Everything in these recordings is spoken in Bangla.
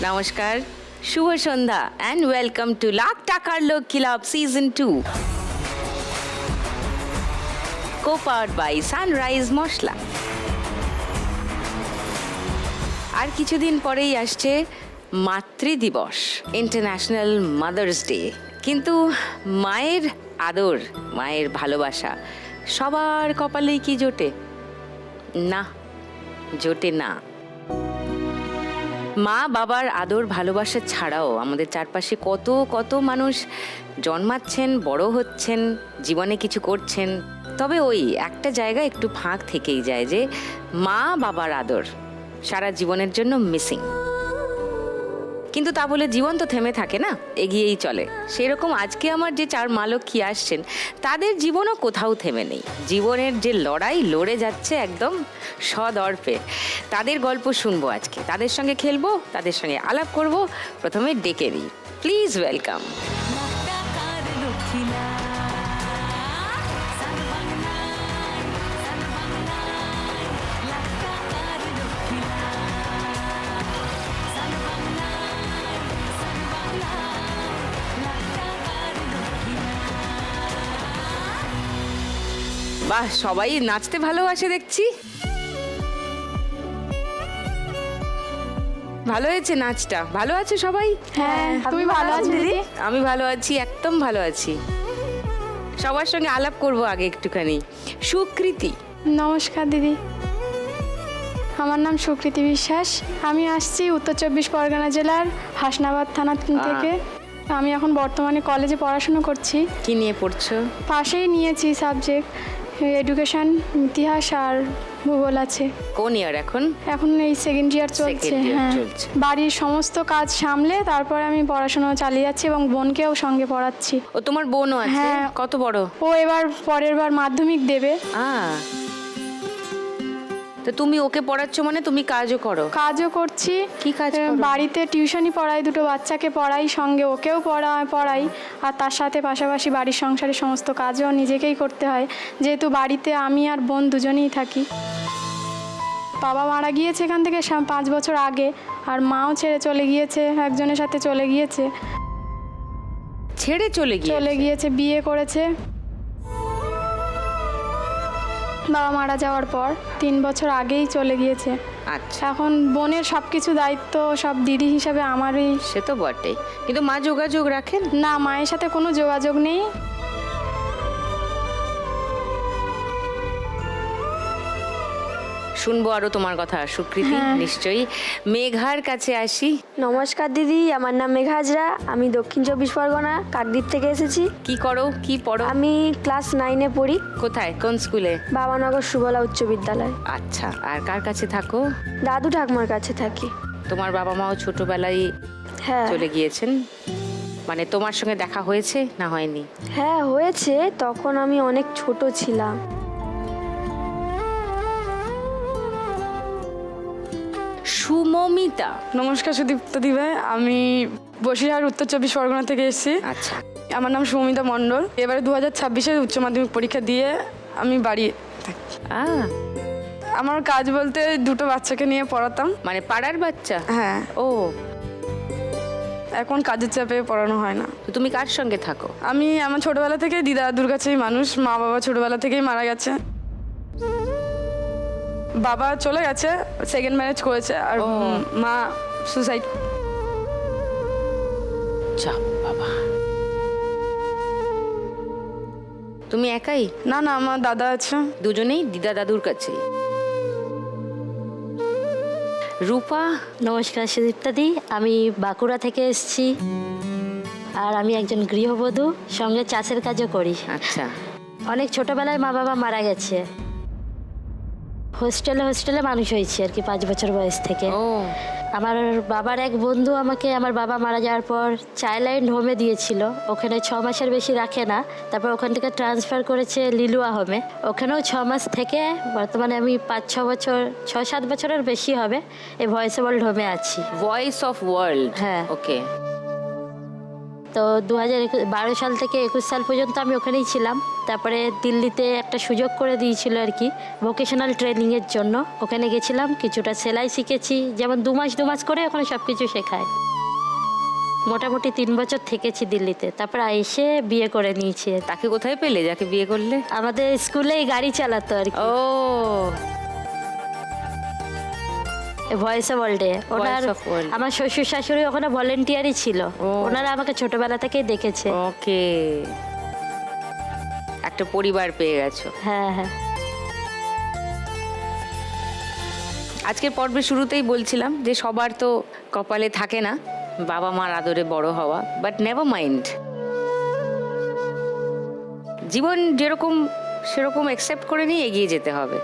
নমস্কার, শুভ সন্ধ্যা অ্যান্ড ওয়েলকাম টু লাখ টাকার লক্ষ্মী লাভ সিজন 2, co-powered by সানরাইজ মশলা। আর কিছুদিন পরেই আসছে মাতৃদিবস, ইন্টারন্যাশনাল মাদার্স ডে। কিন্তু মায়ের আদর, মায়ের ভালোবাসা সবার কপালেই কি জোটে? না, জোটে না। মা বাবার আদর ভালোবাসা ছাড়াও আমাদের চারপাশে কত কত মানুষ জন্মাচ্ছেন, বড় হচ্ছেন, জীবনে কিছু করছেন, তবে ওই একটা জায়গা একটু ফাঁক থেকেই যায় যে মা বাবার আদর সারা জীবনের জন্য মিসিং। কিন্তু তা বলে জীবন তো থেমে থাকে না, এগিয়েই চলে। সেরকম আজকে আমার যে চার মা লক্ষ্মী আসছেন, তাদের জীবনও কোথাও থেমে নেই। জীবনের যে লড়াই লড়ে যাচ্ছে একদম সদর্পে। তাদের গল্প শুনবো আজকে, তাদের সঙ্গে খেলবো, তাদের সঙ্গে আলাপ করব। প্রথমে ডেকে দিই, প্লিজ ওয়েলকাম বাহ, সবাই নাচতে ভালোবাসে দেখছি। ভালো হয়েছে নাচটা, ভালো আছে সবাই? হ্যাঁ, তুমি ভালো আছো দিদি? আমি ভালো আছি, একদম ভালো আছি। সবার সঙ্গে আলাপ করব আগে একটুখানি। সুকৃতি। নমস্কার দিদি, আমার নাম সুকৃতি বিশ্বাস। আমি আসছি উত্তর চব্বিশ পরগনা জেলার হাসনাবাদ থানা থেকে। আমি এখন বর্তমানে কলেজে পড়াশোনা করছি। কি নিয়ে পড়ছো? পাশেই নিয়েছি সাবজেক্ট এডুকেশন, ইতিহাস আর ভূগোল আছে। কোন ইয়ার এখন? এখন এই সেকেন্ড ইয়ার চলছে। Second year হ্যাঁ, চলছে। বাড়ির সমস্ত কাজ সামলে তারপরে আমি পড়াশোনা চালিয়ে যাচ্ছি এবং বোনকেও সঙ্গে পড়াচ্ছি। ও, তোমার বোনও আছে? হ্যাঁ। কত বড়? ও এবার পরের বার মাধ্যমিক দেবে। তো তুমি ওকে পড়াচ্ছ মানে তুমি কাজও করো? কাজও করছি। কি কাজ করো? বাড়িতে টিউশনই পড়াই, দুটো বাচ্চাকে পড়াই, সঙ্গে ওকেও পড়াই। আর তার সাথে পাশাপাশি বাড়ির সংসারের সমস্ত কাজও নিজেকেই করতে হয়, যেহেতু বাড়িতে আমি আর বোন দুজনেই থাকি। বাবা মারা গিয়েছে এখান থেকে 5 বছর আগে, আর মাও ছেড়ে চলে গিয়েছে, একজনের সাথে চলে গিয়েছে। ছেড়ে চলে গিয়েছে, বিয়ে করেছে। বাবা মারা যাওয়ার পর 3 বছর আগেই চলে গিয়েছে। আচ্ছা, এখন বোনের সব কিছু দায়িত্ব সব দিদি হিসাবে আমারই। সে তো বটেই, কিন্তু মা যোগাযোগ রাখেন? না, মায়ের সাথে কোনো যোগাযোগ নেই। শুনবো আরো তোমার কথা সুকৃতি। হ্যাঁ। নিশ্চয়ই। মেঘার কাছে আসি। নমস্কার দিদি, আমার নাম মেঘা হাজরা। আমি দক্ষিণ চব্বিশ পরগনা কাকদ্বীপ থেকে এসেছি। কি করো, কি পড়ো? আমি ক্লাস 9-এ পড়ি। কোথায়, কোন স্কুলে? বাবানগর সুবলা উচ্চ বিদ্যালয়। আচ্ছা, আর কার কাছে থাকো? দাদু ঠাকুমার কাছে থাকি। তোমার বাবা মাও ছোটবেলায় হ্যাঁ। চলে গিয়েছেন? মানে তোমার সঙ্গে দেখা হয়েছে না হয়নি? হ্যাঁ হয়েছে, তখন আমি অনেক ছোট ছিলাম। সুমমিতা। নমস্কার সুদীপ্ত দিভাই, আমি বসিরহাট উত্তর চব্বিশ পরগনা থেকে এসেছি। আচ্ছা, আমার নাম সুমিতা মণ্ডল। এবারে 2026-এ উচ্চ মাধ্যমিক পরীক্ষা দিয়ে আমি বাড়ি থাকি। আমার কাজ বলতে দুটো বাচ্চাকে নিয়ে পড়াতাম। মানে পাড়ার বাচ্চা? হ্যাঁ। ও, এখন কাজের চাপে পড়ানো হয় না। তো তুমি কার সঙ্গে থাকো? আমি আমার ছোটবেলা থেকে দিদা দাদুর কাছেই মানুষ। মা বাবা ছোটবেলা থেকেই মারা গেছে। বাবা চলে গেছে, সেকেন্ড ম্যারেজ করেছে, আর মা সুসাইড। চাপ বাবা। তুমি একাই? না না, আমার দাদা আছে। দুজনেই দিদা দাদুর কাছেই। রূপা। নমস্কার সুদীপ্তাদি, আমি বাঁকুড়া থেকে এসেছি। আর আমি একজন গৃহবধূ, সঙ্গে চাষের কাজও করি। আচ্ছা। অনেক ছোটবেলায় মা বাবা মারা গেছে। হোস্টেলে মানুষ হয়েছি আর কি, 5 বছর বয়স থেকে। ও, আমার বাবার এক বন্ধু আমাকে আমার বাবা মারা যাওয়ার পর চাইল্ড হোমে দিয়েছিল। ওখানে 6 মাসের বেশি রাখে না, তারপর ওখান থেকে ট্রান্সফার করেছে লিলুয়া হোমে। ওখানেও 6 মাস থেকে বর্তমানে আমি 6-7 বছরের বেশি হবে এই ভয়েস ওয়ার্ল্ড হোমে আছি। Voice of world. হ্যাঁ। ওকে। তো 2012 সাল থেকে 21 সাল পর্যন্ত আমি ওখানেই ছিলাম। তারপরে দিল্লিতে একটা সুযোগ করে দিয়েছিল আর কি ভোকেশনাল ট্রেনিংয়ের জন্য, ওখানে গেছিলাম, কিছুটা সেলাই শিখেছি, যেমন 2 মাস করে ওখানে সব কিছু শেখায়। মোটামুটি 3 বছর থেকেছি দিল্লিতে, তারপর এসে বিয়ে করে নিয়েছি। তাকে কোথায় পেলে যাকে বিয়ে করলে? আমাদের স্কুলেই গাড়ি চালাতো আর কি, ও ভয়েস অফ ওয়ার্ল্ডে। ওনার of World। আমার শ্বশুর শাশুড়ি ওখানে ভলেন্টিয়ারই ছিল, ওনারা আমাকে ছোটবেলা থেকেই দেখেছে। ওকে, একটা পরিবার পেয়ে গেছো। হ্যাঁ হ্যাঁ। আজকের পর্বের শুরুতেই বলছিলাম যে সবার তো কপালে থাকে না বাবা মার আদরে বড় হওয়া, বাট নেভার মাইন্ড, জীবন যেরকম সেরকম অ্যাকসেপ্ট করে নিয়ে এগিয়ে যেতে হবে।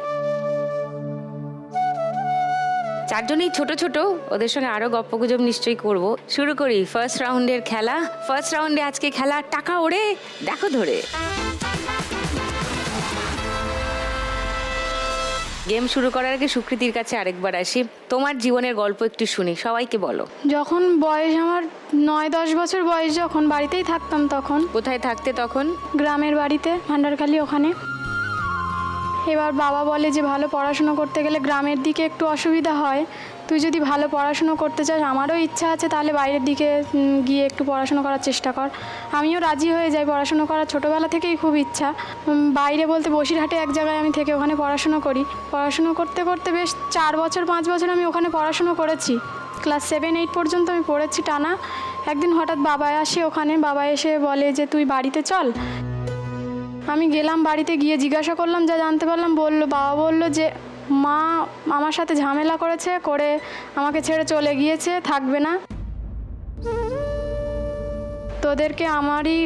চারজনেই ছোট ছোট, ওদের সঙ্গে আরো গপ্পগুজব নিশ্চয়ই করব। শুরু করি ফার্স্ট রাউন্ডের খেলা। ফার্স্ট রাউন্ডে আজকে খেলা টাকা ওড়ে দেখো ধরে। গেম শুরু করার আগে সুকৃতির কাছে আরেকবার আসি, তোমার জীবনের গল্প একটু শুনি, সবাইকে বলো। যখন বয়স আমার 9-10 বছর বয়স, যখন বাড়িতেই থাকতাম, তখন কোথায় থাকতে তখন? গ্রামের বাড়িতে, ভান্ডারখালি ওখানে। এবার বাবা বলে যে ভালো পড়াশুনো করতে গেলে গ্রামের দিকে একটু অসুবিধা হয়, তুই যদি ভালো পড়াশুনো করতে চাস, আমারও ইচ্ছা আছে, তাহলে বাইরের দিকে গিয়ে একটু পড়াশুনো করার চেষ্টা কর। আমিও রাজি হয়ে যাই, পড়াশুনো করার ছোটোবেলা থেকেই খুব ইচ্ছা। বাইরে বলতে বসিরহাটে এক জায়গায় আমি থেকে ওখানে পড়াশুনো করি। পড়াশুনো করতে করতে বেশ 4-5 বছর আমি ওখানে পড়াশুনো করেছি। ক্লাস 7-8 পর্যন্ত আমি পড়েছি টানা। একদিন হঠাৎ বাবা আসে ওখানে, বাবা এসে বলে যে তুই বাড়িতে চল। আমি গেলাম, বাড়িতে গিয়ে জিজ্ঞাসা করলাম, যা জানতে পারলাম বাবা বলল যে মা আমার সাথে ঝামেলা করেছে, করে আমাকে ছেড়ে চলে গিয়েছে, থাকবে না, তোদেরকে আমারই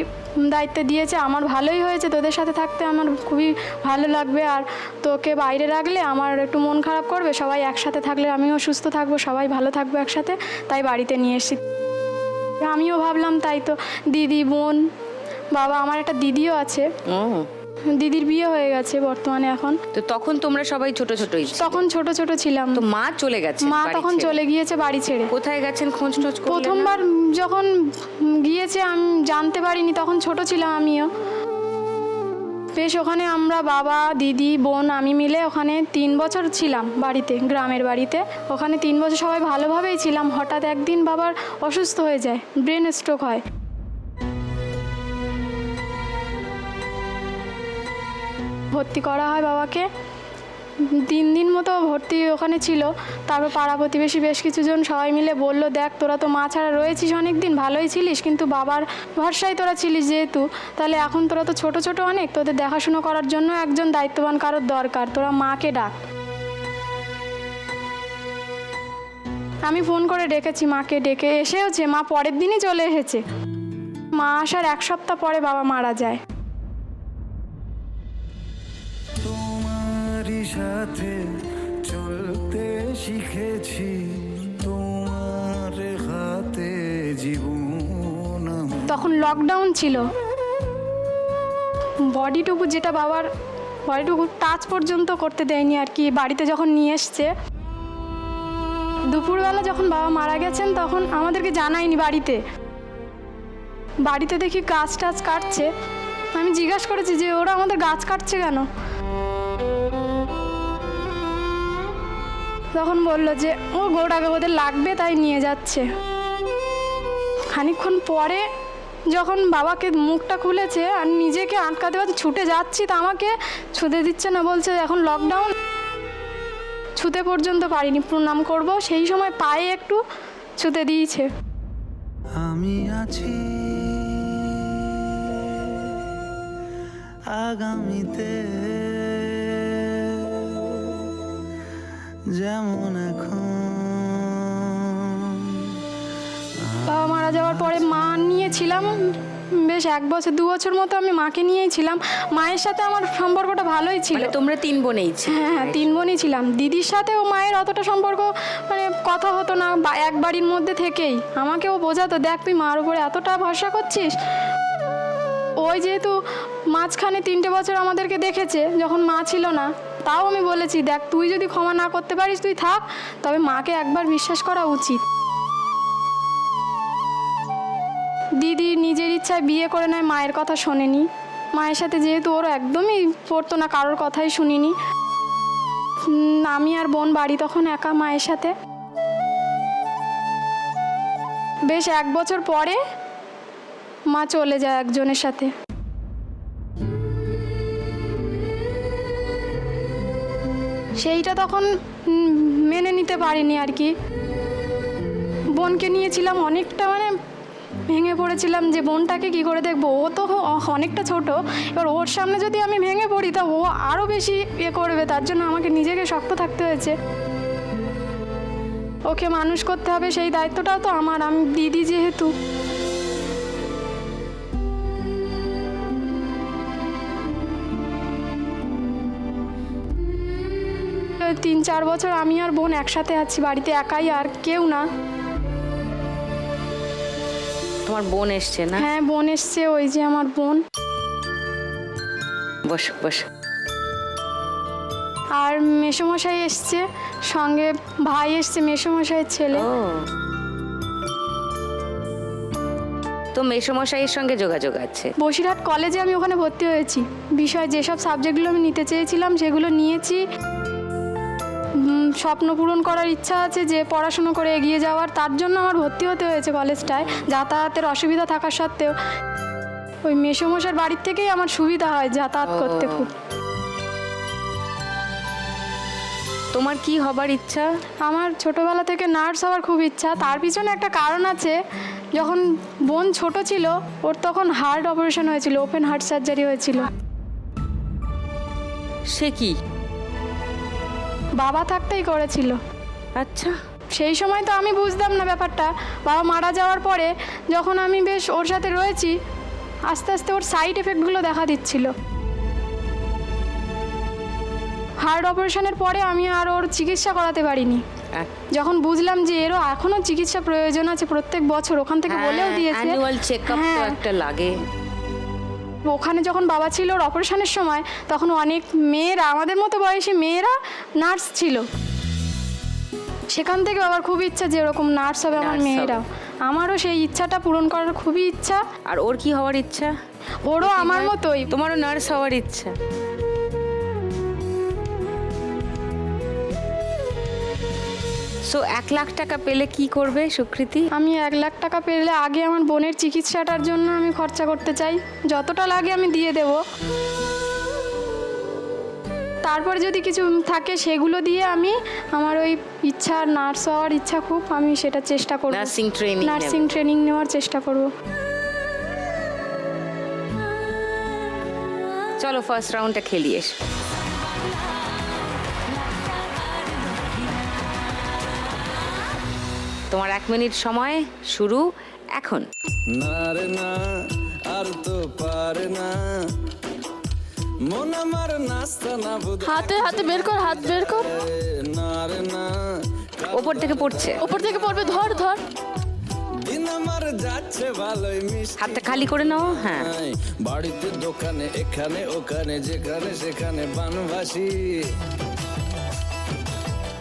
দায়িত্ব দিয়েছে, আমার ভালোই হয়েছে, তোদের সাথে থাকতে আমার খুবই ভালো লাগবে, আর তোকে বাইরে রাখলে আমার একটু মন খারাপ করবে, সবাই একসাথে থাকলে আমিও সুস্থ থাকবো, সবাই ভালো থাকবো একসাথে, তাই বাড়িতে নিয়ে এসেছি। আমিও ভাবলাম তাই তো, দিদি বোন, বাবা আমার একটা দিদিও আছে, দিদির বিয়ে হয়ে গেছে বর্তমানে এখন। তো তখন তোমরা সবাই ছোট ছোটই? তখন ছোট ছোট ছিলাম। তো মা চলে গেছে? মা তখন চলে গিয়েছে বাড়ি ছেড়ে। কোথায় গেছেন খোঁজ টোজ করলেন না? প্রথমবার যখন গিয়েছে আমি জানতে পারিনি, তখন ছোট ছিলাম আমিও। বেশ ওখানে আমরা বাবা দিদি বোন আমি মিলে ওখানে 3 বছর ছিলাম বাড়িতে, গ্রামের বাড়িতে। ওখানে 3 বছর সবাই ভালোভাবেই ছিলাম। হঠাৎ একদিন বাবার অসুস্থ হয়ে যায়, ব্রেন স্ট্রোক হয়। ভর্তি করা হয় বাবাকে, 3 দিন মতো ভর্তি ওখানে ছিল। তারপর পাড়া প্রতিবেশী বেশ কিছুজন সবাই মিলে বলল, দেখ তোরা তো মা ছাড়া রয়েছিস অনেক দিন, ভালোই ছিলিস, কিন্তু বাবার ভরসায় তোরা ছিলিস যেহেতু, তাহলে এখন তোরা তো ছোট ছোট অনেক, তোদের দেখাশুনো করার জন্য একজন দায়িত্ববান কারোর দরকার, তোরা মাকে ডাক। আমি ফোন করে ডেকেছি মাকে, ডেকে এসেওছে, মা পরের দিনই চলে এসেছে। মা আসার 1 সপ্তাহ পরে বাবা মারা যায়। সাথে চলতে শিখেছি, তোমার হাতে জীবন। তখন লকডাউন ছিল, বডিটুকু যেটা বাবার বডিটুকু টাচ পর্যন্ত করতে দেয়নি আর কি। বাড়িতে যখন নিয়ে এসছে দুপুরবেলা, যখন বাবা মারা গেছেন তখন আমাদেরকে জানায়নি বাড়িতে। বাড়িতে দেখি গাছ টাছ কাটছে, আমি জিজ্ঞাসা করেছি যে ওরা আমাদের গাছ কাটছে কেন, তখন বলল যে ও গোটাকে ওদের লাগবে তাই নিয়ে যাচ্ছে। খানিকক্ষণ পরে যখন বাবাকে মুখটা খুলেছে আর নিজেকে আটকাতে পারছে, ছুটে যাচ্ছি, তা আমাকে ছুতে দিচ্ছে না, বলছে এখন লকডাউন, ছুতে পর্যন্ত পারিনি, প্রণাম করব, সেই সময় পায়ে একটু ছুতে দিয়েছে। আমি আছি আগামীতে যেমন এখন। বাবা মারা যাওয়ার পরে মা নিয়েছিলাম বেশ 1 বছর 2 বছর মতো, আমি মাকে নিয়েই ছিলাম। মায়ের সাথে আমার সম্পর্কটা ভালোই ছিল। মানে তোমরা 3 বোনেই ছিলে? হ্যাঁ 3 বোনই ছিলাম। দিদির সাথেও মায়ের অতটা সম্পর্ক মানে কথা হতো না, এক বাড়ির মধ্যে থেকেই আমাকেও বোঝাতো, দেখ তুই মার উপরে এতটা ভরসা করছিস। ওই যেহেতু মাঝখানে 3টে বছর আমাদেরকে দেখেছে যখন মা ছিল না, তাও আমি বলেছি, দেখ তুই যদি ক্ষমা না করতে পারিস তুই থাক, তবে মাকে একবার বিশ্বাস করা উচিত। দিদি নিজের ইচ্ছায় বিয়ে করে নেয়, মায়ের কথা শোনেনি। মায়ের সাথে যেহেতু ওর একদমই পড়তো না, কারোর কথাই শুনিনি। আমি আর বোন বাড়ি তখন একা মায়ের সাথে। বেশ 1 বছর পরে মা চলে যায় একজনের সাথে। সেইটা তখন মেনে নিতে পারিনি আর কি। বোনকে নিয়েছিলাম অনেকটা, মানে ভেঙে পড়েছিলাম যে বোনটাকে কি করে দেখবো, ও তো অনেকটা ছোট, এবার ওর সামনে যদি আমি ভেঙে পড়ি তা ও আরও বেশি করবে, তার জন্য আমাকে নিজেকে শক্ত থাকতে হয়েছে। ওকে মানুষ করতে হবে, সেই দায়িত্বটাও তো আমার, আমি দিদি যেহেতু। তিন 4 বছর আমি আর বোন একসাথে আছি বাড়িতে, একাই, আর কেউ না। তোমার বোন এসছে না? হ্যাঁ, বোন এসছে, ওই যে আমার বোন। বস বস। আর মেসোমশাই এসছে, সঙ্গে ভাই এসছে, মেসোমশাইয়ের ছেলে। ও, তো মেসোমশাইয়ের সঙ্গে যোগাযোগ আছে? বসিরহাট কলেজে আমি ওখানে ভর্তি হয়েছি। বিষয় যেসব সাবজেক্টগুলো আমি নিতে চেয়েছিলাম সেগুলো নিয়েছি। স্বপ্ন পূরণ করার ইচ্ছা আছে, যে পড়াশুনো করে এগিয়ে যাওয়ার, তার জন্য আমার ভর্তি হতে হয়েছে কলেজটায়। যাতায়াতের অসুবিধা থাকা সত্ত্বেও ওই মেসোমশাইয়ের বাড়ির থেকেই আমার সুবিধা হয় যাতায়াত করতে খুব। তোমার কি হবার ইচ্ছা? আমার ছোটবেলা থেকে নার্স হওয়ার খুব ইচ্ছা। তার পিছনে একটা কারণ আছে। যখন বোন ছোট ছিল, ওর তখন হার্ট অপারেশন হয়েছিল, ওপেন হার্ট সার্জারি হয়েছিল। সে কি? বাবা থাকতেই করেছিল। আচ্ছা। সেই সময় তো আমি বুঝতাম না ব্যাপারটা। বাবা মারা যাওয়ার পরে যখন আমি বেশ ওর সাথে রয়েছি, আস্তে আস্তে ওর সাইড এফেক্টগুলো দেখা দিচ্ছিল। হার্ট অপারেশনের পরে আমি আর ওর চিকিৎসা করাতে পারিনি। যখন বুঝলাম যে এরও এখনও চিকিৎসা প্রয়োজন আছে, প্রত্যেক বছর ওখান থেকে বলেও দিয়েছে, অ্যানুয়াল চেকআপ তো একটা লাগে। ওখানে যখন বাবা ছিল ওর অপারেশনের সময়, তখন অনেক মেয়েরা, আমাদের মতো বয়সী মেয়েরা নার্স ছিল। সেখান থেকে বাবার খুব ইচ্ছা যে এরকম নার্স হবে আমার মেয়েরাও। আমারও সেই ইচ্ছাটা পূরণ করার খুবই ইচ্ছা। আর ওর কি হওয়ার ইচ্ছা? ওরও আমার মতোই। তোমারও নার্স হওয়ার ইচ্ছা? সো 1 লাখ টাকা পেলে কি করবে সুকৃতি? আমি 1 লাখ টাকা পেলে আগে আমার বোনের চিকিৎসাটার জন্য আমি খরচা করতে চাই। যতটা লাগে আমি দিয়ে দেব। তারপর যদি কিছু থাকে সেগুলো দিয়ে আমি আমার ওই ইচ্ছা, নার্স হওয়ার ইচ্ছা খুব, আমি সেটা চেষ্টা করব। নার্সিং ট্রেনিং নেওয়ার চেষ্টা করব। চলো ফার্স্ট রাউন্ডটা খেলি এসো। তোমার 1 মিনিট সময় শুরু এখন। না রে না, আর তো পারে না, মন আমার নাস্তা না বুঝে। হাতে হাতে বের কর, হাত বের কর। না রে না, ওপর থেকে পড়ছে। ওপর থেকে পড়বে, ধর ধর। দিন আমার যাচ্ছে ভালোই, মিষ্টি হাতটা খালি করে নাও। হ্যাঁ, বাড়িতে দোকানে এখানে ওখানে যেখানে সেখানে বানবাসী।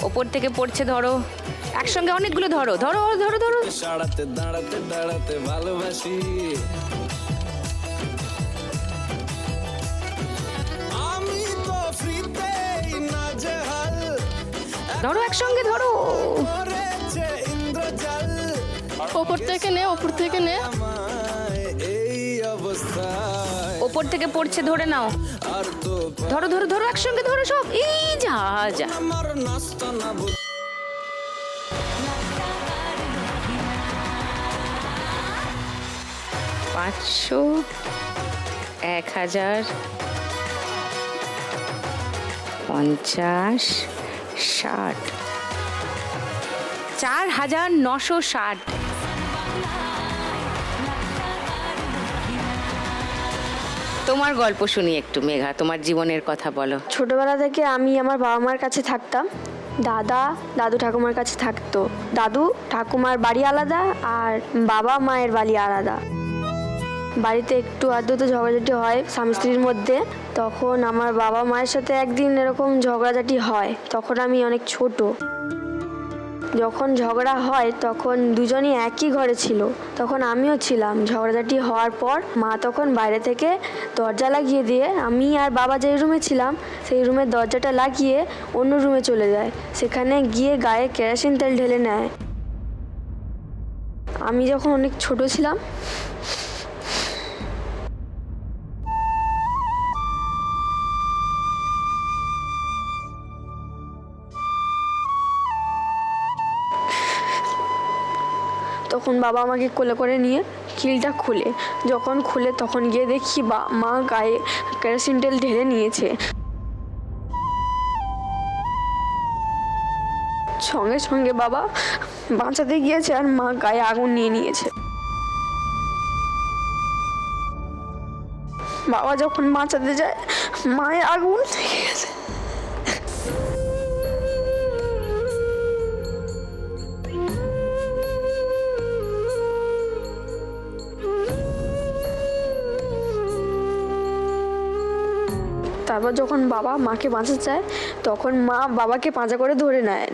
ওপর থেকে পড়ছে, ধরো একসঙ্গে অনেকগুলো, ধরো ধরো ধরো ধরো। সাড়াতে দাঁড়াতে দাঁড়াতে ভালোবাসি। আমি তো ফ্রিতেই নাজেহাল, ধরো একসঙ্গে ধরো। করেছে ইন্দ্রজাল, ওপর থেকে নে, ওপর থেকে নে। আমায় এই অবস্থায় ওপর থেকে পড়ছে, ধরে নাও। আর তো ধরো ধরো ধরো একসঙ্গে ধরো সব। এই যা যা। আমার নাস্তা না বুঝ। 500, 1000, 50, 60, 4960। তোমার গল্প শুনি একটু মেঘা, তোমার জীবনের কথা বলো। ছোটবেলা থেকে আমি আমার বাবা মার কাছে থাকতাম। দাদু ঠাকুমার কাছে থাকতো। দাদু ঠাকুমার বাড়ি আলাদা আর বাবা মায়ের বাড়ি আলাদা। বাড়িতে একটু আধটু তো ঝগড়াঝাটি হয় স্বামী স্ত্রীর মধ্যে। তখন আমার বাবা মায়ের সাথে একদিন এরকম ঝগড়াঝাটি হয়, তখন আমি অনেক ছোট। যখন ঝগড়া হয় তখন দুজনই একই ঘরে ছিল, তখন আমিও ছিলাম। ঝগড়াঝাটি হওয়ার পর মা তখন বাইরে থেকে দরজা লাগিয়ে দিয়ে আমি আর বাবা যে রুমে ছিলাম সেই রুমের দরজাটা লাগিয়ে অন্য রুমে চলে যায়। সেখানে গিয়ে গায়ে কেরোসিন তেল ঢেলে নেয়। আমি যখন অনেক ছোট ছিলাম তখন বাবা আমাকে কোলে করে নিয়ে কিলটা খুলে, যখন খুলে তখন গিয়ে দেখি মা গায়ে কেরোসিন তেল ঢেলে নিয়েছে। সঙ্গে সঙ্গে বাবা বাঁচাতে গিয়েছে আর মা গায়ে আগুন নিয়ে নিয়েছে। বাবা যখন বাঁচাতে যায় মায়ের আগুন লেগে গেছে। তারপর যখন বাবা মাকে বাঁচাতে চায় তখন মা বাবাকে পাঁজা করে ধরে নেয়।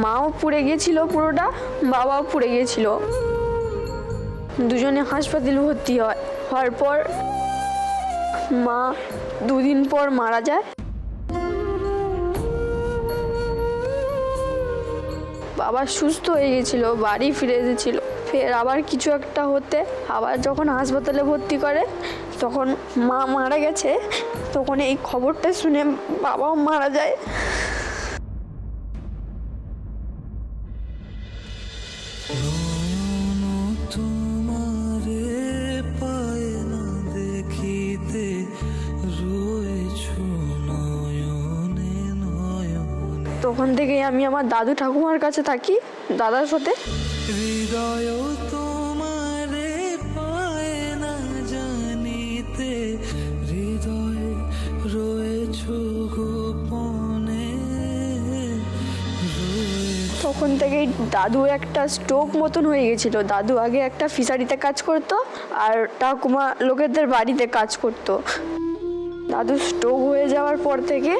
মাও পুড়ে গিয়েছিল পুরোটা, বাবাও পুড়ে গিয়েছিল। দুজনে হাসপাতালে ভর্তি হওয়ার পর মা 2 দিন পর মারা যায়। বাবা সুস্থ হয়ে গেছিল, বাড়ি ফিরে এসেছিল। ফের আবার কিছু একটা হতে আবার যখন হাসপাতালে ভর্তি করে তখন মা মারা গেছে। তখন এই খবরটা শুনে বাবাও মারা যায়। তোমারে পায় না দেখিতে রয়েছো নয়নে নয়নে। তখন থেকেই আমি আমার দাদু ঠাকুমার কাছে থাকি, দাদার সাথে। হৃদয় তোমারে পায় না জানিতে হৃদয় রয়েছো গোপনে। তখন থেকেই দাদু একটা স্ট্রোক মতন হয়ে গেছিল। দাদু আগে একটা ফিশারিতে কাজ করতো আর ঠাকুমা লোকেদের বাড়িতে কাজ করতো। দাদু স্ট্রোক হয়ে যাওয়ার পর থেকে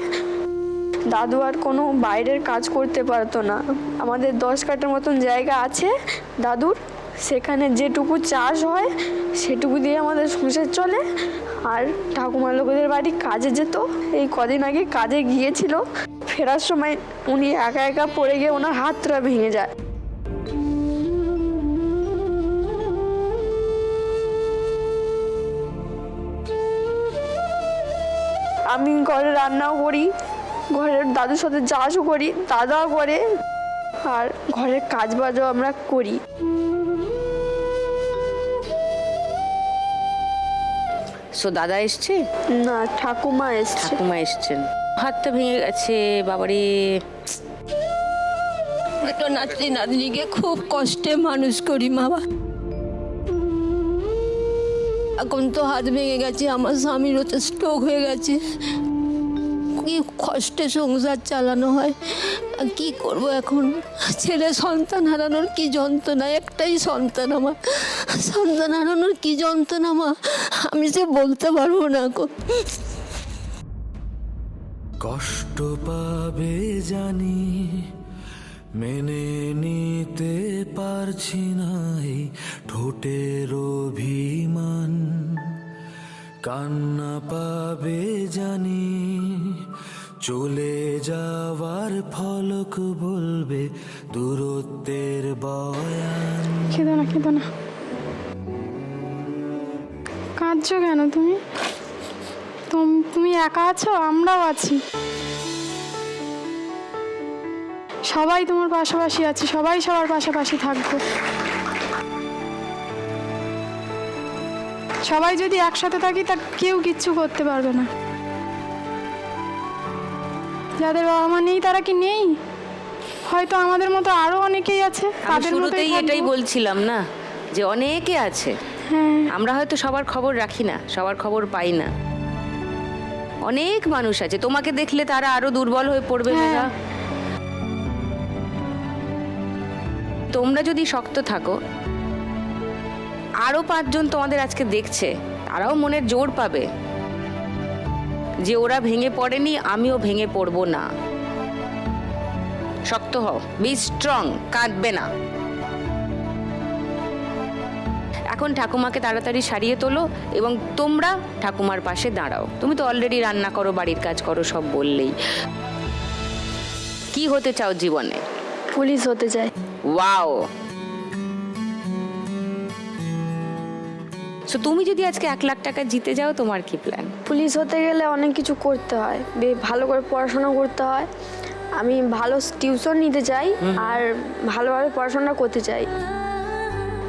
দাদু আর কোনো বাইরের কাজ করতে পারতো না। আমাদের 10 কাঠার মতন জায়গা আছে দাদুর, সেখানে যেটুকু চাষ হয় সেটুকু দিয়ে আমাদের সংসার চলে। আর ঠাকুমার লোকেদের বাড়ি কাজে যেত। এই কদিন আগে কাজে গিয়েছিল, ফেরার সময় উনি একা একা পড়ে গিয়ে ওনার হাতটা ভেঙে যায়। আমি ঘরে রান্নাও করি, ঘরের দাদুর সাথে চাষও করি, দাদাও করে, আর ঘরের কাজ বাজও আমরা করি। সো দাদা এসছে? না, ঠাকুমা এসছে। ঠাকুমা এসছেন। হাতটা ভেঙে গেছে বাবারে। একটা নাতনি নাতনিকে খুব কষ্টে মানুষ করি বাবা। এখন তো হাত ভেঙে গেছে, আমার স্বামীরও তো স্ট্রোক হয়ে গেছে। কি কষ্টে সংসার চালানো হয়, কি করব এখন। ছেলে সন্তান হারানোর কি যন্ত্রণা, একটাই সন্তান আমার, সন্তান হারানোর কি যন্ত্রণা মা, আমি যে বলতে পারবো না গো। কষ্ট পাবে জানি মেনে নিতে পারছি না এই ঠোঁটের অভিমান। কান্না পাবে জানি চলে যাওয়ার ফলক বলবে দূরত্বের বয়ান। খেদো না, খেদো না। কাঁদছো কেন তুমি? তুমি একা আছো, আমরাও আছি। সবাই তোমার পাশাপাশি আছে, সবাই সবার পাশাপাশি থাকবো। সবাই যদি একসাথে থাকি তা কেউ কিচ্ছু করতে পারবে না। যাদের বাবা মা নেই তারা কি নেই? হয়তো আমাদের মতো আরো অনেকেই আছে, আমি তাদের শুরুতেই মতোই এটাই থাকবো। বলছিলাম না যে অনেকে আছে। হ্যাঁ, আমরা হয়তো সবার খবর রাখি না, সবার খবর পাই না। অনেক মানুষ আছে, তোমাকে দেখলে তারা আরো দুর্বল হয়ে পড়বে। হ্যাঁ। মেঘা, তোমরা যদি শক্ত থাকো, আরো 5 জন তোমাদের আজকে দেখছে, তারাও মনের জোর পাবে যে ওরা ভেঙে পড়েনি, আমিও ভেঙে পড়বো না। শক্ত হও, বি স্ট্রং, কাঁদবে না। এখন ঠাকুমাকে তাড়াতাড়ি সারিয়ে তোলো এবং তোমরা ঠাকুমার পাশে দাঁড়াও। তুমি তো অলরেডি রান্না করো, বাড়ির কাজ করো, সব বললেই। কি হতে চাও জীবনে? পুলিশ হতে চাই। ওয়াও। সো তুমি যদি আজকে 1 লাখ টাকা জিতে যাও, তোমার কি প্ল্যান? পুলিশ হতে গেলে অনেক কিছু করতে হয়, ভালো করে পড়াশোনা করতে হয়। আমি ভালো টিউশন নিতে চাই আর ভালোভাবে পড়াশোনা করতে চাই।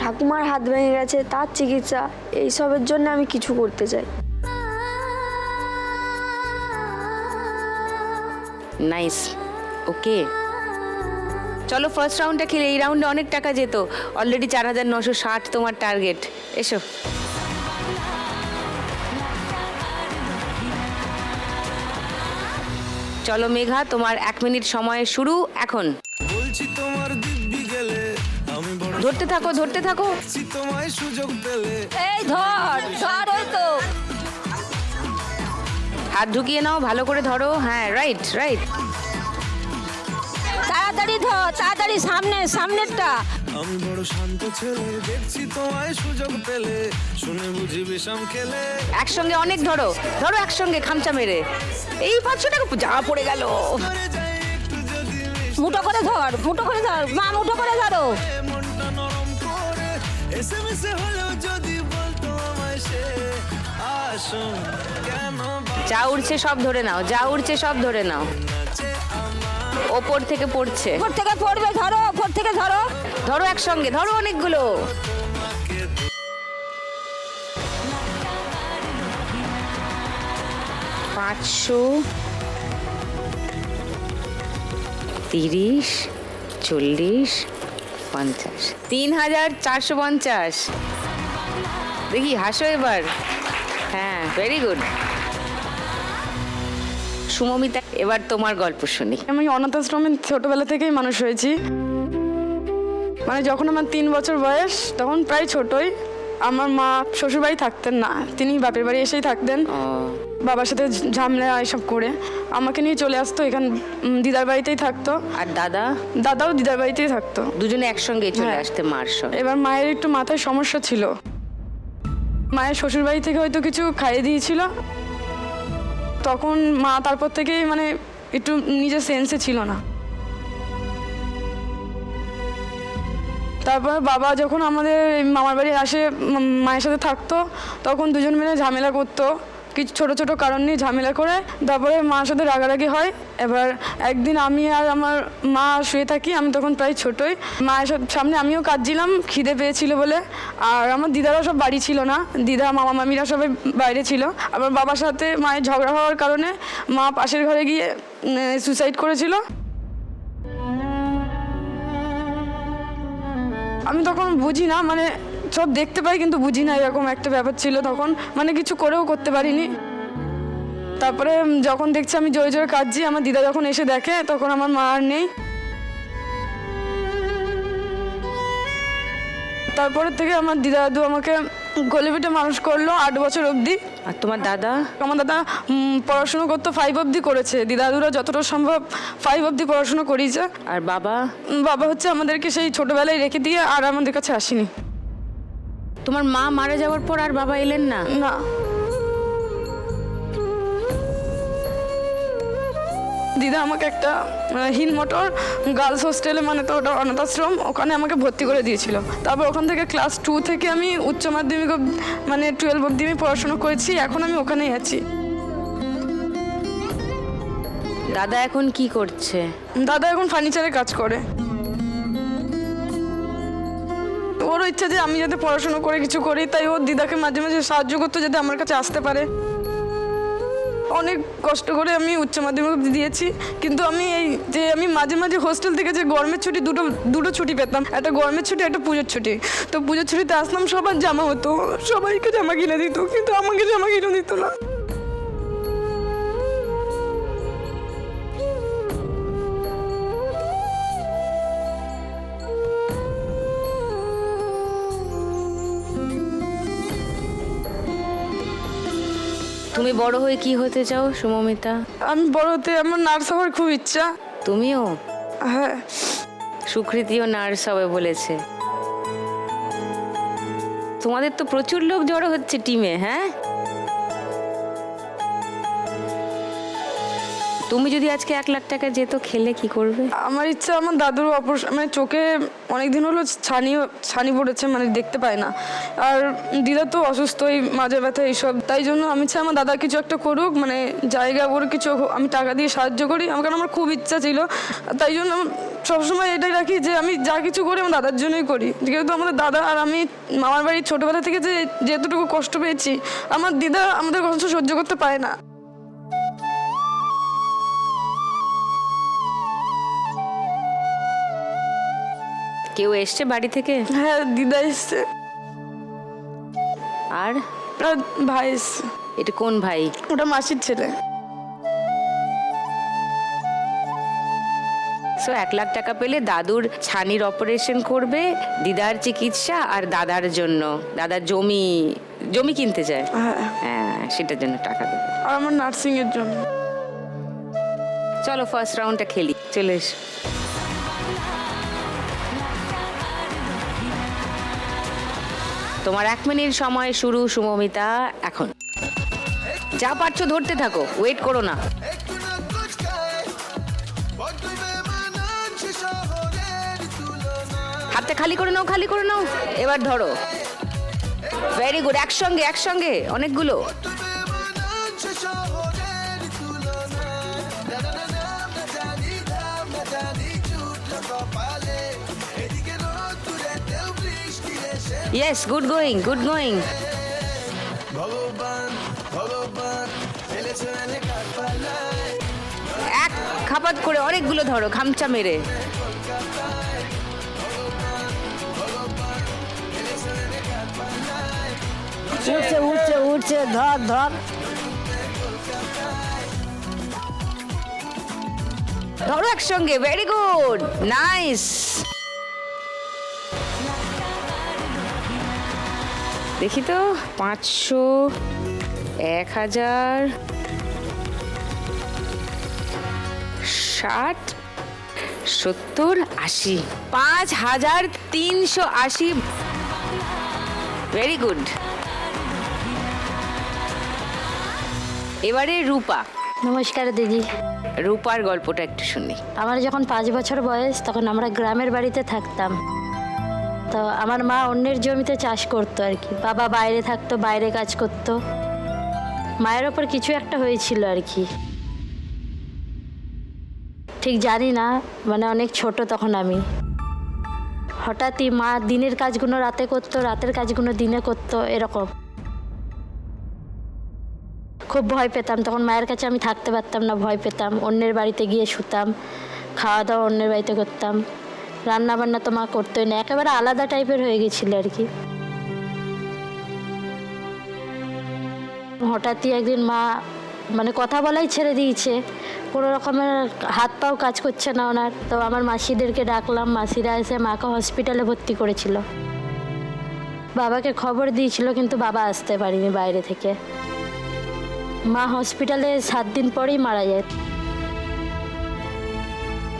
ঠাকুমার হাত ভেঙে গেছে, তার চিকিৎসা, এইসবের জন্য আমি কিছু করতে চাই। নাইস, ওকে। চলো ফার্স্ট রাউন্ডটা খেলে। এই রাউন্ডে অনেক টাকা যেত, অলরেডি 4960 তোমার টার্গেট। এসো। চলো মেঘা, তোমার 1 মিনিট সময় শুরু এখন। বলছি তোমার দিব্যি গেলে আমি বড় ধরতে থাকো, ধরতে থাকো। আছি, তোমায় সুযোগ পেলে এই ধর ধর, ওই তো হাত ঢুকিয়ে নাও, ভালো করে ধরো। হ্যাঁ, রাইট রাইট। তাড়াতাড়ি ধর, তাড়াতাড়ি সামনেরটা। আমি বড় শান্ত ছেলে, দেখছি তোমায় সুযোগ পেলে, শুনে বুঝি বিষম খেলে। একসঙ্গে অনেক ধরো, ধরো একসঙ্গে খামচা মেরে। এই 500 টাকা যা পড়ে গেল। করে যাই একটু যদি মুঠো করে ধর, মুঠো করে ধর মা, মুঠো করে ধরো। মনটা নরম করে এসএমএসে হলেও যদি বলতো আমায় সে আসুন কেন যা উড়ছে সব ধরে নাও, যা উড়ছে সব ধরে নাও। বাজে আমার ওপর থেকে পড়ছে, ওপর থেকে পড়বে, ধরো ওপর থেকে ধরো। ধরো একসঙ্গে, ধরো অনেকগুলো। তোমাকে 500, 30, 40, 50, 3450। দেখি হাসো এবার। হ্যাঁ, ভেরি গুড। সুমমিতা, এবার তোমার গল্প শুনি। আমি অনাথ আশ্রমে ছোটবেলা থেকেই মানুষ হয়েছি। মানে যখন আমার 3 বছর বয়স, তখন প্রায় ছোটই। আমার মা শ্বশুরবাড়ি থাকতেন না, তিনি বাপের বাড়ি এসেই থাকতেন। ও, বাবার সাথে ঝামেলা এসব করে আমাকে নিয়ে চলে আসতো, এখান দিদার বাড়িতেই থাকতো। আর দাদা? দাদাও দিদার বাড়িতেই থাকতো। দুজনে একসঙ্গে চলে হ্যাঁ। আসতে মার সঙ্গে। এবার মায়ের একটু মাথায় সমস্যা ছিল, মায়ের শ্বশুরবাড়ি থেকে হয়তো কিছু খাইয়ে দিয়েছিল। তখন মা তারপর থেকেই মানে একটু নিজের সেন্সে ছিল না। তারপর বাবা যখন আমাদের মামার বাড়ি আসে, মায়ের সাথে থাকতো, তখন দুজন মিলে ঝামেলা করতো, কিছু ছোট ছোট কারণ নিয়ে ঝামেলা করে তারপরে মার সাথে রাগারাগি হয়। এবার একদিন আমি আর আমার মা শুয়ে থাকি, আমি তখন প্রায় ছোটই। মায়ের সামনে আমিও কাঁদছিলাম, খিদে পেয়েছিল বলে। আর আমার দিদারা সব বাড়ি ছিল না, দিদা মামা মামিরা সবাই বাইরে ছিল। আবার বাবার সাথে মায়ের ঝগড়া হওয়ার কারণে মা পাশের ঘরে গিয়ে সুসাইড করেছিল। আমি তখন বুঝি না, মানে সব দেখতে পাই কিন্তু বুঝি না, এরকম একটা ব্যাপার ছিল তখন। মানে কিছু করেও করতে পারিনি। তারপরে যখন দেখছি আমি জোরে জোরে কাঁদছি, আমার দিদা যখন এসে দেখে, তখন আমার মা আর নেই। তারপরের থেকে আমার দিদা দাদু আমাকে গলে পিঠে মানুষ করলো 8 বছর অবধি। আর তোমার দাদা? আমার দাদা পড়াশুনো করতো, 5 অবধি করেছে। দিদা দাদুরা যতটা সম্ভব 5 অবধি পড়াশুনো করিয়েছে। আর বাবা? বাবা হচ্ছে আমাদেরকে সেই ছোটবেলায় রেখে দিয়ে আর আমাদের কাছে আসেনি। তোমার মা মারা যাওয়ার পর আর বাবা এলেন না? না। দিদা আমাকে একটা হিল মোটর গার্লস হোস্টেলে, মানে তো ওটা অনাথ আশ্রম, ওখানে আমাকে ভর্তি করে দিয়েছিল। তারপর ওখান থেকে ক্লাস 2 থেকে আমি উচ্চ মাধ্যমিক মানে 12 অবধি আমি পড়াশোনা করেছি। এখন আমি ওখানেই আছি। দাদা এখন কি করছে? দাদা এখন ফার্নিচারে কাজ করে। ওর ইচ্ছা যে আমি যাতে পড়াশোনা করে কিছু করি, তাই ওর দিদাকে মাঝে মাঝে সাহায্য করতো যাতে আমার কাছে আসতে পারে। অনেক কষ্ট করে আমি উচ্চ মাধ্যমিক অবধি দিয়েছি, কিন্তু আমি আমি মাঝে মাঝে হোস্টেল থেকে যে গরমের ছুটি দুটো ছুটি পেতাম, একটা গরমের ছুটি, একটা পুজোর ছুটি। তো পুজোর ছুটিতে আসলাম, সবার জামা হতো, সবাইকে জামা কিনে দিত, কিন্তু আমাকে জামা কিনে দিত না। তুমি বড় হয়ে কি হতে চাও সুমমিতা? আমি বড় হতে আমার নার্স হওয়ার খুব ইচ্ছা। তুমিও? হ্যাঁ। সুকৃতিও নার্স হবে বলেছে। তোমাদের তো প্রচুর লোক জড়ো হচ্ছে টিমে, হ্যাঁ? তুমি যদি আজকে 1 লাখ টাকা যেত, খেলে কি করবে? আমার ইচ্ছা, আমার দাদুর অপারেশন, মানে চোখে অনেক দিন হলো ছানি পড়েছে, মানে দেখতে পায় না। আর দিদা তো অসুস্থ, এই মাঝে ব্যথা এইসব, তাই জন্য আমি চাই আমার দাদা কিছু একটা করুক, মানে জায়গা ওর কিছু আমি টাকা দিয়ে সাহায্য করি। কারণ আমার খুব ইচ্ছা ছিল, তাই জন্য সবসময় এটাই রাখি যে আমি যা কিছু করি আমার দাদার জন্যই করি। যেহেতু আমাদের দাদা আর আমি মামার বাড়ি ছোটোবেলা থেকে যেতটুকু কষ্ট পেয়েছি, আমার দিদা আমাদের কষ্ট সহ্য করতে পারে না। কেউ এসছে বাড়ি থেকে? হ্যাঁ, দিদা এসছে আর আর ভাই এসছে। এটা কোন ভাই? ওটা মাসির ছেলে। সো 1 লাখ টাকা পেলে দাদুর ছানির অপারেশন করবে, দিদার চিকিৎসা, আর দাদার জন্য, দাদার জমি কিনতে চায়, হ্যাঁ, হ্যাঁ, সেটার জন্য টাকা দেবে। আর আমার নার্সিংয়ের জন্য। চলো ফার্স্ট রাউন্ডটা খেলি, চলে এসো। তোমার 1 মিনিট সময় শুরু, সুমমিতা, এখন। যা পারছো ধরতে থাকো, ওয়েট করো না। হাতটা খালি করে নাও, খালি করে নাও, এবার ধরো। ভেরি গুড, একসঙ্গে অনেকগুলো। Yes, good going. এক খাপাত করে অনেকগুলো ধরো, খামচা মেরে। উঠছে ধর ধরো একসঙ্গে, ভেরি গুড, নাইস। দেখি তো, 500, 1000, 60, 70, 80, 5380। Very good. এবারে রূপা। নমস্কার দিদি। রূপার গল্পটা একটু শুনি। আমার যখন 5 বছর বয়স, তখন আমরা গ্রামের বাড়িতে থাকতাম। তো আমার মা অন্যের জমিতে চাষ করতো আর কি, বাবা বাইরে থাকতো, বাইরে কাজ করতো। মায়ের ওপর কিছু একটা হয়েছিল আর কি, ঠিক জানি না, মানে অনেক ছোট তখন আমি। হঠাৎই মা দিনের কাজগুলো রাতে করতো, রাতের কাজগুলো দিনে করতো, এরকম। খুব ভয় পেতাম তখন, মায়ের কাছে আমি থাকতে পারতাম না, ভয় পেতাম। অন্যের বাড়িতে গিয়ে শুতাম, খাওয়া দাওয়া অন্যের বাড়িতে করতাম, রান্না বান্না তো মা করতোই না, একেবারে আলাদা টাইপের হয়ে গেছিল আর কি। হঠাৎই একদিন মা মানে কথা বলাই ছেড়ে দিয়েছে, কোনো রকমের হাত পাও কাজ করছে না ওনার। তো আমার মাসিদেরকে ডাকলাম, মাসিরা এসে মাকে হসপিটালে ভর্তি করেছিল। বাবাকে খবর দিয়েছিল, কিন্তু বাবা আসতে পারেনি বাইরে থেকে। মা হসপিটালে 7 দিন পরেই মারা যায়।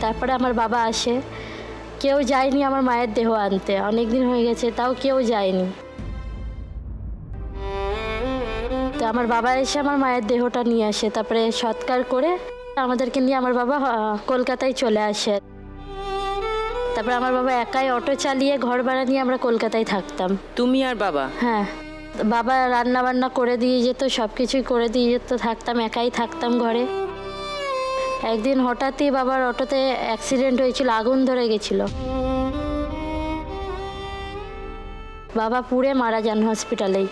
তারপরে আমার বাবা আসে, কেউ যায়নি আমার মায়ের দেহ আনতে, অনেক দিন হয়ে গেছে, তাও কেউ যায়নি। তো আমার বাবা এসে আমার মায়ের দেহটা নিয়ে আসে, তারপরে সৎকার করে আমাদেরকে নিয়ে আমার বাবা কলকাতায় চলে আসে। তারপরে আমার বাবা একাই অটো চালিয়ে ঘর ভাড়া নিয়ে আমরা কলকাতায় থাকতাম। তুমি আর বাবা? হ্যাঁ, বাবা রান্না বান্না করে দিয়ে যেত, সব কিছুই করে দিয়ে যেত, থাকতাম, একাই থাকতাম ঘরে। একদিন হঠাৎই বাবার অটোতে অ্যাক্সিডেন্ট হয়েছিল, আগুন ধরে গেছিল, বাবা পুড়ে মারা যান হসপিটালেই।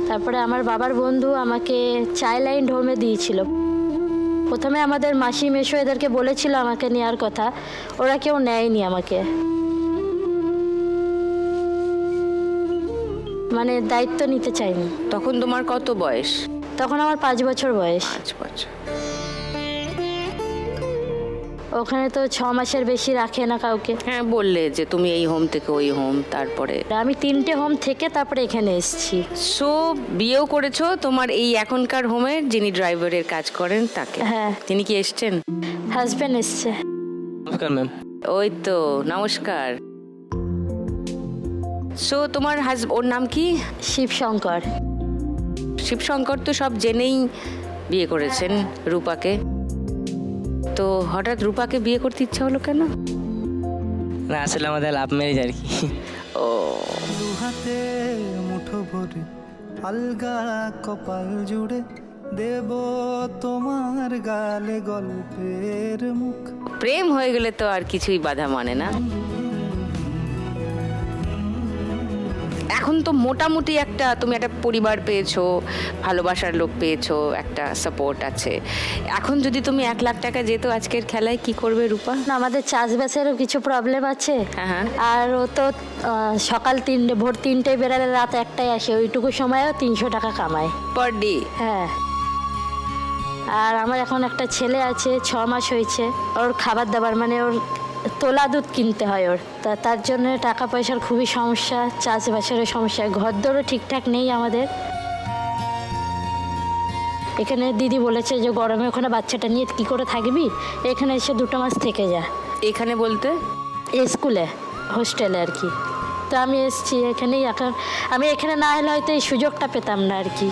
তারপরে আমার বাবার বন্ধু আমাকে চাইল্ড হোমে দিয়েছিল। প্রথমে আমাদের মাসি মেশো এদেরকে বলেছিল আমাকে নেওয়ার কথা, ওরা কেউ নেয়নি আমাকে, মানে দায়িত্ব নিতে চায়নি। তখন তোমার কত বয়স? তখন আমার 5 বছর বয়স। 5 বছর। ওখানে তো 6 মাসের বেশি রাখে না কাউকে। হ্যাঁ, বললে যে তুমি এই হোম থেকে ওই হোম, তারপরে আমি 3টে হোম থেকে তারপরে এখানে এসেছি। সো বিয়েও করেছো তোমার এই এখনকার হোমের যিনি ড্রাইভারের কাজ করেন তাকে? হ্যাঁ। তিনি কি এসছেন? হাজব্যান্ড এসছে। নমস্কার ম্যাম। ওই তো, নমস্কার। সো তোমার ওর নাম কি? শিবশঙ্কর। শিবশঙ্কর তো সব জেনেই বিয়ে করেছেন রূপাকে। তো হঠাৎ রূপাকে বিয়ে করতে ইচ্ছা হলো কেন? না আসলে আমাদের লাভ ম্যারেজ আর কি। ও, দুহাতে মুঠো ভরে আলগা কপাল জুড়ে দেব তোমার গালে গল্পের মুখ। প্রেম হয়ে গেলে তো আর কিছুই বাধা মানে না। এখন তো মোটামুটি তুমি একটা পরিবার পেয়েছো, ভালোবাসার লোক পেয়েছো, একটা সাপোর্ট আছে। এখন যদি তুমি 1 লাখ টাকা যেত আজকের খেলায়, কি করবে রূপা? না, আমাদের চাষবাসেরও কিছু প্রবলেম আছে। হ্যাঁ। আর ও তো সকাল 3টে ভোর 3টায় বেরালে রাত 1টায় আসে, ওইটুকু সময়ও 300 টাকা কামায়। Per day? হ্যাঁ। আর আমার এখন একটা ছেলে আছে, 6 মাস হয়েছে। ওর খাবার দাবার মানে ওর তোলা দুধ কিনতে হয় ওর, তার জন্য টাকা পয়সার খুবই সমস্যা, চাষবাসেরও সমস্যা, ঘরদোরও ঠিকঠাক নেই আমাদের। এখানে দিদি বলেছে যে গরমে ওখানে বাচ্চাটা নিয়ে কি করে থাকবি, এখানে এসে 2 মাস থেকে যা। এখানে বলতে? স্কুলে, হোস্টেলে আর কি। তো আমি এসেছি এখানেই। এখন আমি এখানে না এলে হয়তো এই সুযোগটা পেতাম না আর কি।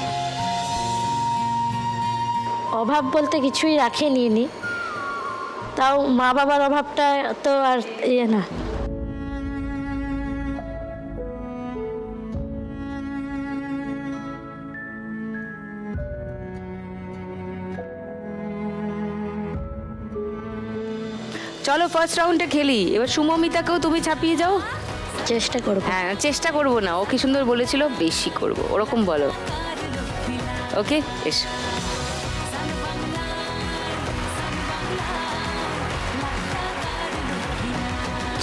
অভাব বলতে কিছুই রাখেনি নি, তাও মা বাবার অভাবটা তো আর না। চলো ফার্স্ট রাউন্ডে খেলি। এবার সুমমিতাকেও তুমি ছাপিয়ে যাও। চেষ্টা করবো। হ্যাঁ, চেষ্টা করবো না, ও কি সুন্দর বলেছিল, বেশি করব, ওরকম বলো। ওকে, এসো।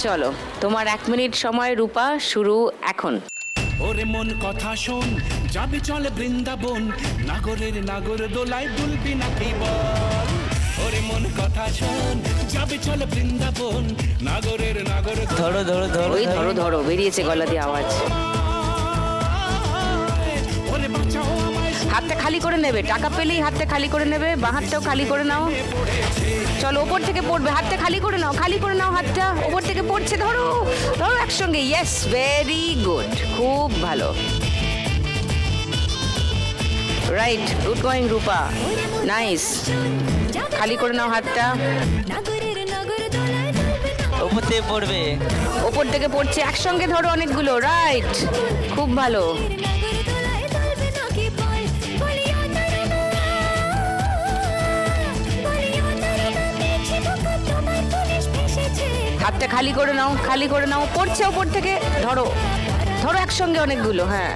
চলো, তোমার 1 মিনিট সময় রূপা, শুরু এখন। ওরে মন কথা শোন, যাবি চলে বৃন্দাবন, নাগরের নাগর দোলায় দুলবি নাকি বল। ওরে মন কথা শোন, যাবি চলে বৃন্দাবন, নাগরের নাগর ধরো ধরো ধরো ওই ধরো ধরো বেরিয়েছে গলা দিয়ে আওয়াজ। ওরে বাঁচাও আমায়, হাতটা খালি করে নেবে, টাকা পেলেই হাতটা খালি করে নেবে, বাঁ হাতটাও খালি করে নাও। চলো, ওপর থেকে পড়বে, হাতটা খালি করে নাও, খালি করে নাও হাতটা, ওপর থেকে পড়ছে, ধরো ধরো একসঙ্গে। ইয়েস, ভেরি গুড, খুব ভালো, রাইট, গুড গোয়িং রূপা, নাইস। খালি করে নাও হাতটা, ওপর থেকে পড়বে। ওপর থেকে পড়ছে, একসঙ্গে ধরো অনেকগুলো, রাইট, খুব ভালো। হাতটা খালি করে নাও, খালি করে নাও, পড়ছে ওপর থেকে, ধরো ধরো একসঙ্গে অনেকগুলো। হ্যাঁ,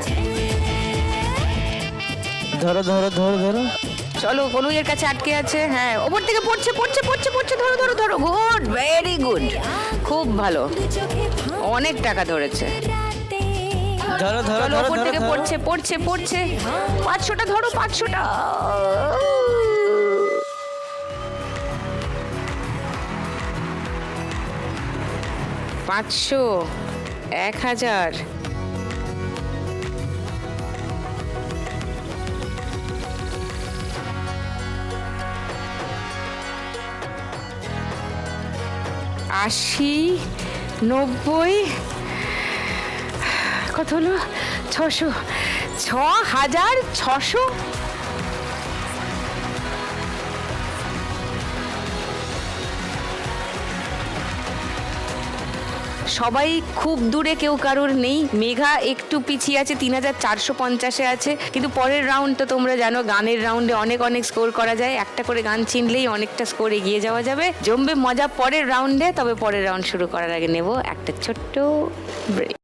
ধরো ধরো ধরো ধরো। চলো, কনুইয়ের কাছে আটকে আছে। হ্যাঁ, ওপর থেকে পড়ছে পড়ছে পড়ছে পড়ছে, ধরো ধরো ধরো, গুড, ভেরি গুড, খুব ভালো, অনেক টাকা ধরেছে। ধরো ধরো চলো, ধরো ওপর থেকে ধরো। পড়ছে পড়ছে পড়ছে, 500টা ধরো, 500টা। 500, 1000, আশি, 90, কত হলো? 600, 6600। সবাই খুব দূরে কেউ কারোর নেই। মেঘা একটু পিছিয়ে আছে, 3450-এ আছে। কিন্তু পরের রাউন্ড তো তোমরা জানো, গানের রাউন্ডে অনেক অনেক স্কোর করা যায়, একটা করে গান চিনলেই অনেকটা স্কোর এগিয়ে যাওয়া যাবে। জমবে মজা পরের রাউন্ডে। তবে পরের রাউন্ড শুরু করার আগে নেব একটা ছোট্ট ব্রেক।